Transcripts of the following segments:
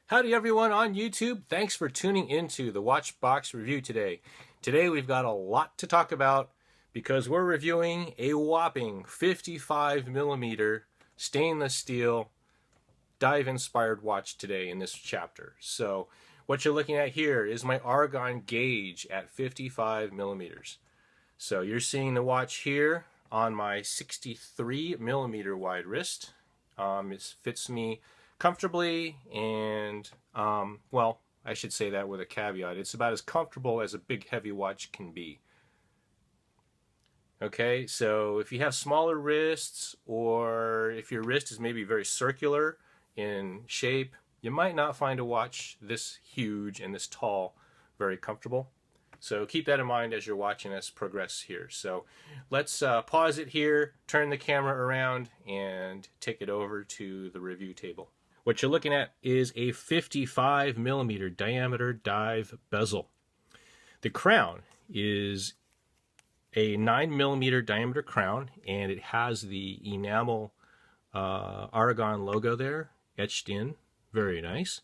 Howdy everyone on YouTube. Thanks for tuning into the WatchBox review today. Today we've got a lot to talk about because we're reviewing a whopping 55mm stainless steel dive-inspired watch today in this chapter. So what you're looking at here is my Aragon Gauge at 55mm. So you're seeing the watch here on my 63mm wide wrist. It fits me comfortably, and well, I should say that with a caveat. It's about as comfortable as a big heavy watch can be. Okay, so if you have smaller wrists, or if your wrist is maybe very circular in shape, you might not find a watch this huge and this tall very comfortable. So keep that in mind as you're watching us progress here. So let's pause it here, turn the camera around, and take it over to the review table. What you're looking at is a 55mm diameter dive bezel. The crown is a 9mm diameter crown, and it has the enamel Aragon logo there etched in. Very nice.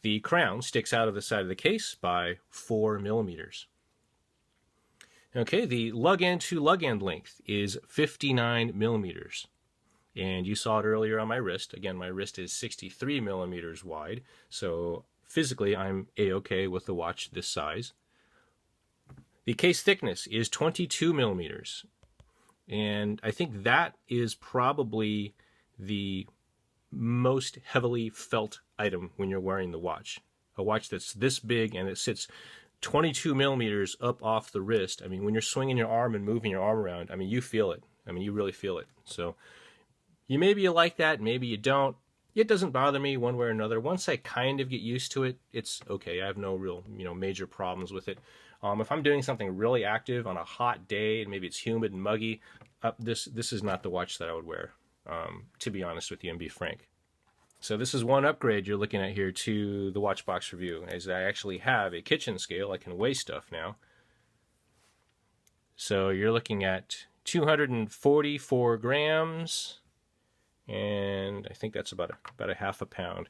The crown sticks out of the side of the case by 4mm. Okay, the lug end to lug end length is 59mm. And you saw it earlier on my wrist. Again, my wrist is 63mm wide, so physically I'm a-okay with the watch this size. The case thickness is 22mm, and I think that is probably the most heavily felt item when you're wearing the watch. A watch that's this big and it sits 22mm up off the wrist. I mean, when you're swinging your arm and moving your arm around, I mean, you feel it. I mean, you really feel it. So maybe you like that, maybe you don't. It doesn't bother me one way or another. Once I kind of get used to it, it's okay. I have no real, major problems with it. If I'm doing something really active on a hot day and maybe it's humid and muggy, this is not the watch that I would wear, to be honest with you and be frank. So this is one upgrade you're looking at here to the WatchBox review, as I actually have a kitchen scale. I can weigh stuff now. So you're looking at 244 grams, and I think that's about a half a pound.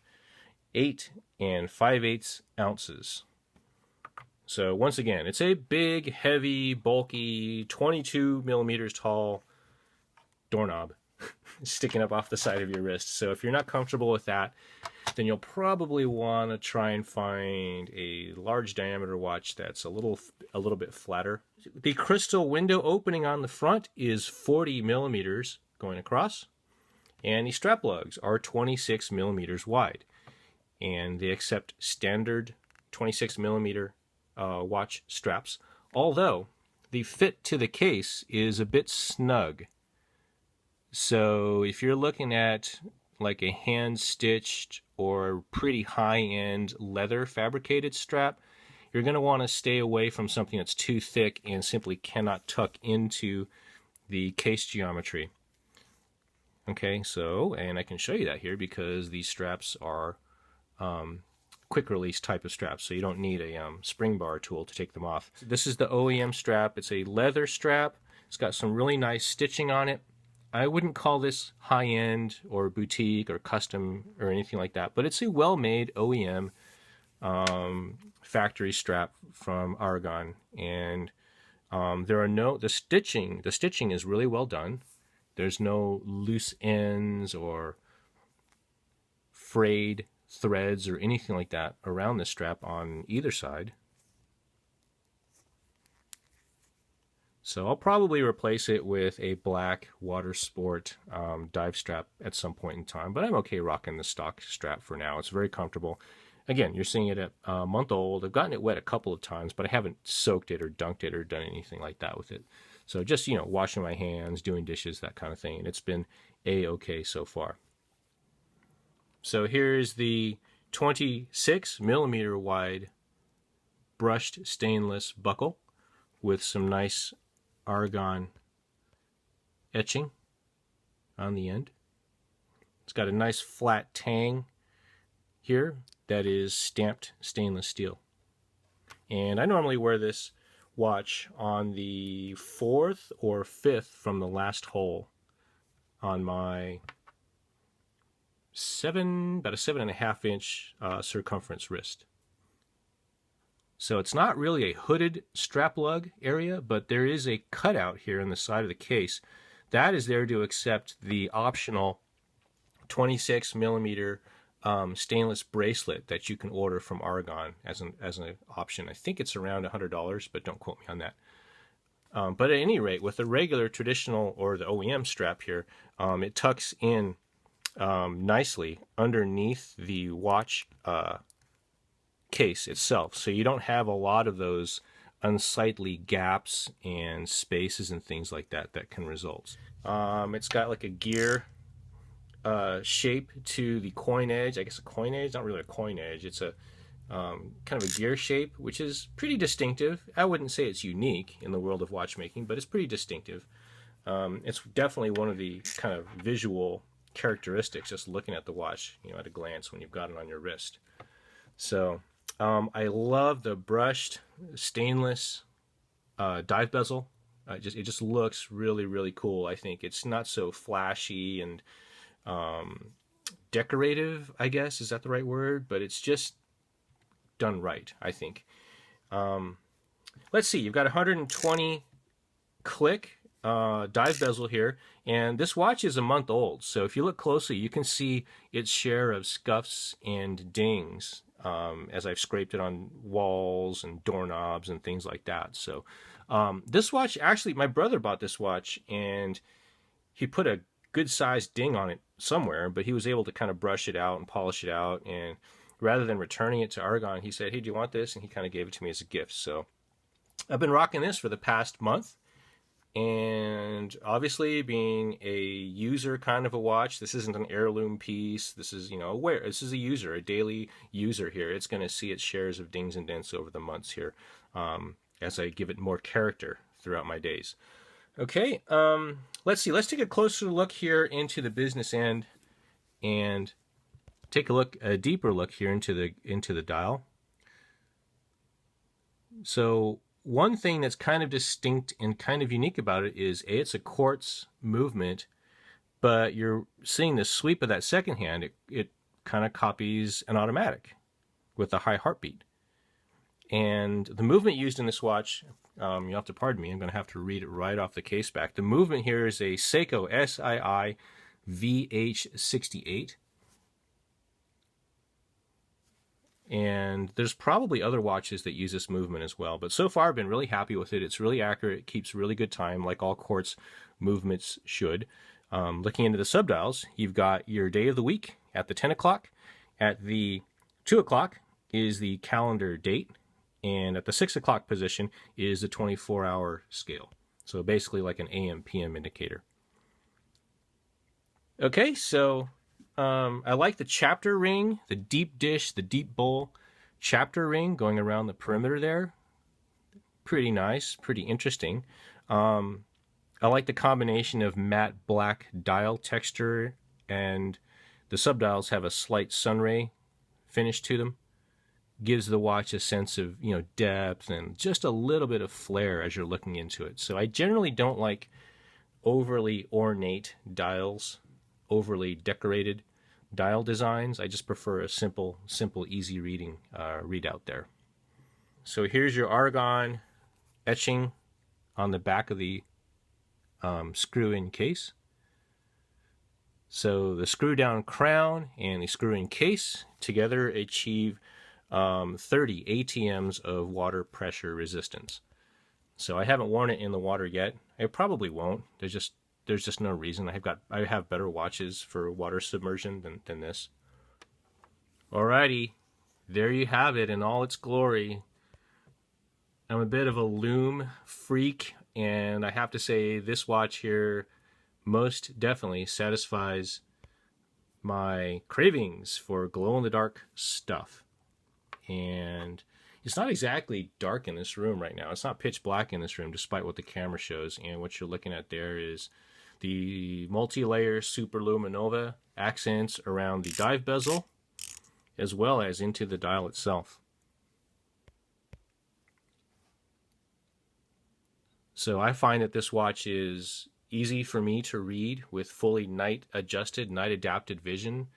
8 5/8 ounces. So once again, it's a big, heavy, bulky, 22mm tall doorknob sticking up off the side of your wrist. So if you're not comfortable with that, then you'll probably want to try and find a large diameter watch that's a little bit flatter. The crystal window opening on the front is 40mm going across, and the strap lugs are 26mm wide, and they accept standard 26mm watch straps, although the fit to the case is a bit snug. So if you're looking at like a hand-stitched or pretty high-end leather fabricated strap, you're going to want to stay away from something that's too thick and simply cannot tuck into the case geometry. Okay, so, and I can show you that here because these straps are quick release type of straps, so you don't need a spring bar tool to take them off. This is the OEM strap. It's a leather strap. It's got some really nice stitching on it. I wouldn't call this high-end or boutique or custom or anything like that, but it's a well-made OEM factory strap from Aragon, and the stitching is really well done. There's no loose ends or frayed threads or anything like that around the strap on either side. So I'll probably replace it with a black water sport dive strap at some point in time, but I'm okay rocking the stock strap for now. It's very comfortable. Again, you're seeing it at a month old. I've gotten it wet a couple of times, but I haven't soaked it or dunked it or done anything like that with it. So just, washing my hands, doing dishes, that kind of thing, and it's been a-okay so far. So here's the 26mm wide brushed stainless buckle with some nice Aragon etching on the end. It's got a nice flat tang here that is stamped stainless steel. And I normally wear this watch on the 4th or 5th from the last hole on my about a 7.5-inch circumference wrist. So it's not really a hooded strap lug area, but there is a cutout here on the side of the case. That is there to accept the optional 26 millimeter stainless bracelet that you can order from Aragon as an option. I think it's around $100, but don't quote me on that. But at any rate, with the regular traditional or the OEM strap here, it tucks in nicely underneath the watch case itself. So you don't have a lot of those unsightly gaps and spaces and things like that that can result. It's got like a gear shape to the coin edge. I guess a coin edge, not really a coin edge. It's a kind of a gear shape, which is pretty distinctive. I wouldn't say it's unique in the world of watchmaking, but it's pretty distinctive. It's definitely one of the kind of visual characteristics just looking at the watch, at a glance when you've got it on your wrist. So I love the brushed stainless dive bezel. It just looks really, really cool. I think it's not so flashy and decorative, I guess, is that the right word? But it's just done right, I think. Let's see, you've got 120 click dive bezel here, and this watch is a month old, so if you look closely you can see its share of scuffs and dings as I've scraped it on walls and doorknobs and things like that. So this watch, actually my brother bought this watch and he put a good sized ding on it somewhere, but he was able to kind of brush it out and polish it out, and rather than returning it to Aragon, he said, hey, do you want this? And he kind of gave it to me as a gift. So I've been rocking this for the past month. And obviously, being a user kind of a watch, this isn't an heirloom piece. This is, this is a user, a daily user here. It's going to see its shares of dings and dents over the months here as I give it more character throughout my days. Okay, let's see. Let's take a closer look here into the business end and take a deeper look here into the dial. So one thing that's kind of distinct and kind of unique about it is it's a quartz movement, but you're seeing the sweep of that second hand. It kind of copies an automatic with a high heartbeat. And the movement used in this watch, you'll have to pardon me, I'm going to have to read it right off the case back. The movement here is a Seiko SII VH68. And there's probably other watches that use this movement as well. But so far, I've been really happy with it. It's really accurate. It keeps really good time, like all quartz movements should. Looking into the subdials, you've got your day of the week at the 10 o'clock. At the 2 o'clock is the calendar date. And at the 6 o'clock position is the 24-hour scale. So basically like an AM/PM indicator. Okay, so I like the chapter ring, the deep dish, the deep bowl chapter ring going around the perimeter there. Pretty nice, pretty interesting. I like the combination of matte black dial texture, and the subdials have a slight sunray finish to them. Gives the watch a sense of, depth and just a little bit of flair as you're looking into it. So I generally don't like overly ornate dials, overly decorated dial designs. I just prefer a simple, easy reading readout there. So here's your Aragon etching on the back of the screw-in case. So the screw-down crown and the screw-in case together achieve 30 ATMs of water pressure resistance. So I haven't worn it in the water yet. I probably won't. There's just no reason. I have better watches for water submersion than this. Alrighty, there you have it in all its glory. I'm a bit of a lume freak, and I have to say this watch here most definitely satisfies my cravings for glow-in-the-dark stuff. And it's not exactly dark in this room right now. It's not pitch black in this room, despite what the camera shows. And what you're looking at there is the multi-layer superluminova accents around the dive bezel, as well as into the dial itself. So I find that this watch is easy for me to read with fully night-adjusted, night-adapted vision.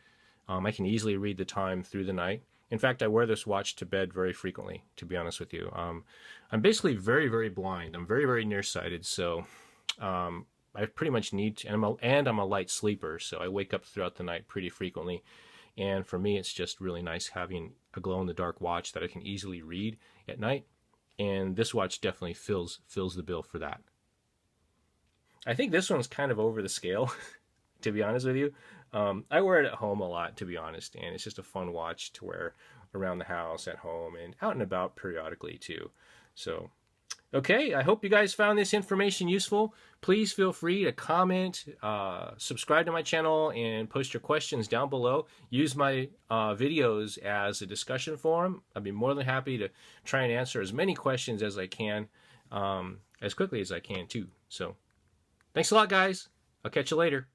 I can easily read the time through the night. In fact, I wear this watch to bed very frequently, to be honest with you. I'm basically very, very blind. I'm very, very nearsighted, so I pretty much need to, and I'm a light sleeper, so I wake up throughout the night pretty frequently. And for me, it's just really nice having a glow-in-the-dark watch that I can easily read at night. And this watch definitely fills the bill for that. I think this one's kind of over the scale, to be honest with you. I wear it at home a lot, to be honest, and it's just a fun watch to wear around the house, at home, and out and about periodically too. So, okay, I hope you guys found this information useful. Please feel free to comment, subscribe to my channel, and post your questions down below. Use my videos as a discussion forum. I'd be more than happy to try and answer as many questions as I can, as quickly as I can too. So, thanks a lot, guys. I'll catch you later.